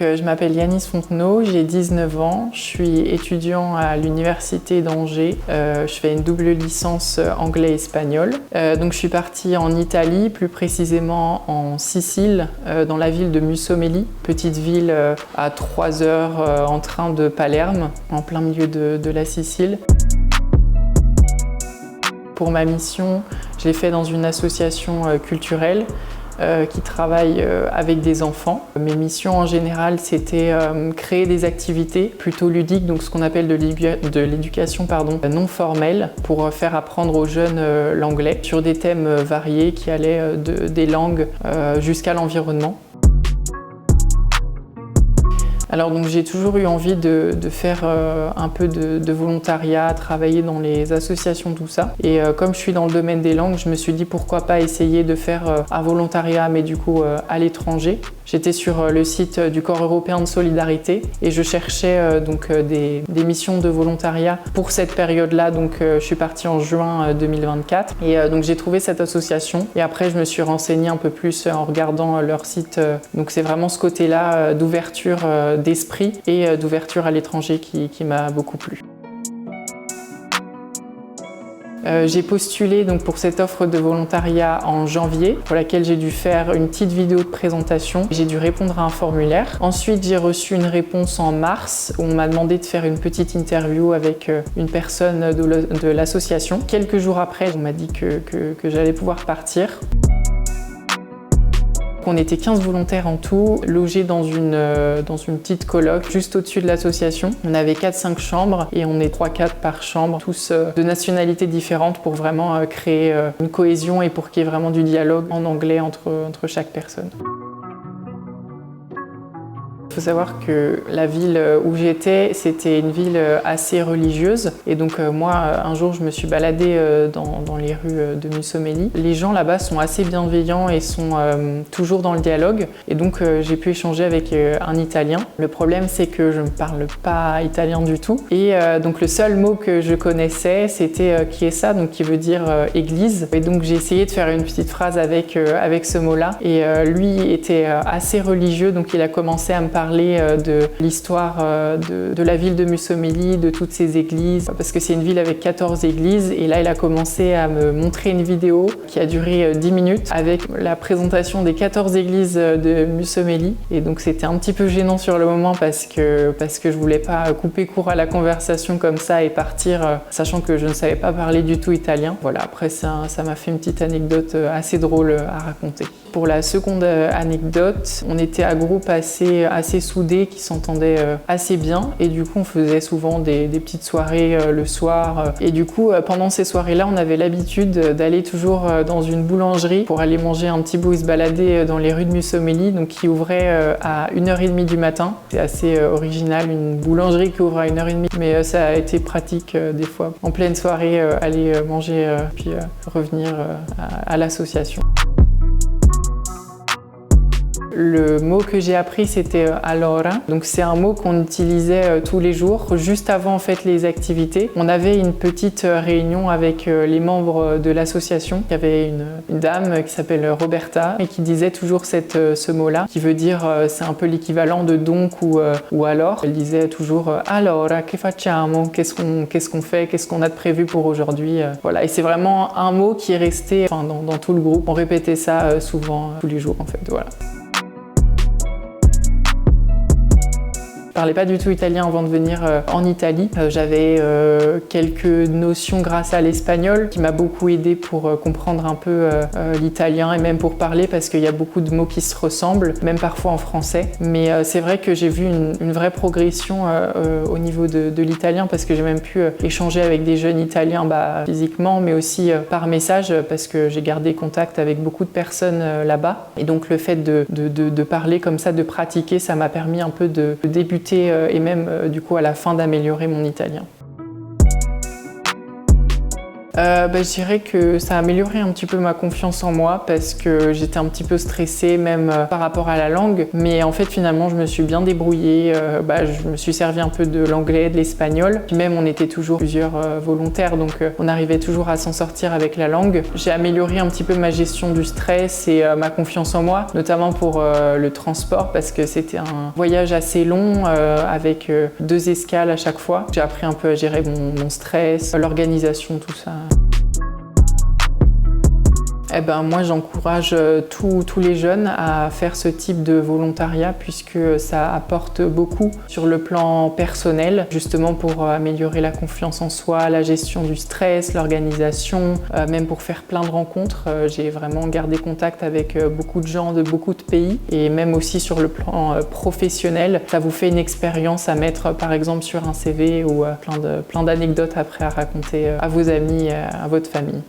Je m'appelle Yanis Fontenot, j'ai 19 ans, je suis étudiant à l'université d'Angers. Je fais une double licence anglais-espagnol. Donc je suis partie en Italie, plus précisément en Sicile, dans la ville de Mussomeli, petite ville à 3 heures en train de Palerme, en plein milieu de la Sicile. Pour ma mission, je l'ai fait dans une association culturelle qui travaille avec des enfants. Mes missions en général, c'était créer des activités plutôt ludiques, donc ce qu'on appelle de l'éducation non formelle, pour faire apprendre aux jeunes l'anglais sur des thèmes variés qui allaient des langues jusqu'à l'environnement. Alors donc j'ai toujours eu envie de faire un peu de volontariat, travailler dans les associations, tout ça. Et comme je suis dans le domaine des langues, je me suis dit pourquoi pas essayer de faire un volontariat, mais du coup à l'étranger. J'étais sur le site du Corps européen de solidarité et je cherchais des missions de volontariat pour cette période-là. Donc je suis partie en juin 2024 et donc j'ai trouvé cette association. Et après je me suis renseignée un peu plus en regardant leur site. Donc c'est vraiment ce côté-là d'ouverture d'esprit et d'ouverture à l'étranger qui m'a beaucoup plu. J'ai postulé donc pour cette offre de volontariat en janvier, pour laquelle j'ai dû faire une petite vidéo de présentation. J'ai dû répondre à un formulaire. Ensuite, j'ai reçu une réponse en mars où on m'a demandé de faire une petite interview avec une personne de l'association. Quelques jours après, on m'a dit que j'allais pouvoir partir. On était 15 volontaires en tout, logés dans une petite coloc juste au-dessus de l'association. On avait 4-5 chambres et on est 3-4 par chambre, tous de nationalités différentes pour vraiment créer une cohésion et pour qu'il y ait vraiment du dialogue en anglais entre chaque personne. Il faut savoir que la ville où j'étais, c'était une ville assez religieuse. Et donc moi, un jour, je me suis baladée dans les rues de Mussomeli. Les gens là-bas sont assez bienveillants et sont toujours dans le dialogue. Et donc j'ai pu échanger avec un Italien. Le problème, c'est que je ne parle pas italien du tout. Et donc le seul mot que je connaissais, c'était chiesa, donc qui veut dire église. Et donc j'ai essayé de faire une petite phrase avec ce mot-là. Et lui était assez religieux, donc il a commencé à me parler de l'histoire de la ville de Mussomeli, de toutes ces églises, parce que c'est une ville avec 14 églises. Et là, il a commencé à me montrer une vidéo qui a duré 10 minutes avec la présentation des 14 églises de Mussomeli. Et donc c'était un petit peu gênant sur le moment parce que je voulais pas couper court à la conversation comme ça et partir, sachant que je ne savais pas parler du tout italien. Voilà, après ça m'a fait une petite anecdote assez drôle à raconter. Pour la seconde anecdote, on était un groupe assez soudés qui s'entendaient assez bien et du coup on faisait souvent des petites soirées le soir. Et du coup pendant ces soirées-là, on avait l'habitude d'aller toujours dans une boulangerie pour aller manger un petit bout et se balader dans les rues de Mussomeli, donc qui ouvrait à 1h30 du matin. C'est assez original, une boulangerie qui ouvre à 1h30, mais ça a été pratique des fois. En pleine soirée, aller manger puis revenir à l'association. Le mot que j'ai appris, c'était allora. Donc c'est un mot qu'on utilisait tous les jours, juste avant en fait les activités. On avait une petite réunion avec les membres de l'association. Il y avait une dame qui s'appelle Roberta et qui disait toujours ce mot-là, qui veut dire c'est un peu l'équivalent de donc ou alors. Elle disait toujours allora, che facciamo? Qu'est-ce qu'on fait? Qu'est-ce qu'on a de prévu pour aujourd'hui? Voilà. Et c'est vraiment un mot qui est resté dans tout le groupe. On répétait ça souvent tous les jours en fait. Voilà. Je parlais pas du tout italien avant de venir en Italie. J'avais quelques notions grâce à l'espagnol qui m'a beaucoup aidé pour comprendre un peu l'italien et même pour parler parce qu'il y a beaucoup de mots qui se ressemblent, même parfois en français. Mais c'est vrai que j'ai vu une vraie progression au niveau de l'italien parce que j'ai même pu échanger avec des jeunes italiens physiquement mais aussi par message parce que j'ai gardé contact avec beaucoup de personnes là-bas. Et donc le fait de parler comme ça, de pratiquer, ça m'a permis un peu de débuter et même du coup à la fin d'améliorer mon italien. Je dirais que ça a amélioré un petit peu ma confiance en moi parce que j'étais un petit peu stressée même par rapport à la langue. Mais en fait, finalement, je me suis bien débrouillée. Je me suis servi un peu de l'anglais, de l'espagnol. Puis même, on était toujours plusieurs volontaires, donc on arrivait toujours à s'en sortir avec la langue. J'ai amélioré un petit peu ma gestion du stress et ma confiance en moi, notamment pour le transport parce que c'était un voyage assez long avec 2 escales à chaque fois. J'ai appris un peu à gérer mon stress, l'organisation, tout ça. Moi, j'encourage tous les jeunes à faire ce type de volontariat puisque ça apporte beaucoup sur le plan personnel, justement pour améliorer la confiance en soi, la gestion du stress, l'organisation, même pour faire plein de rencontres. J'ai vraiment gardé contact avec beaucoup de gens de beaucoup de pays et même aussi sur le plan professionnel. Ça vous fait une expérience à mettre par exemple sur un CV ou plein d'anecdotes après à raconter à vos amis, à votre famille.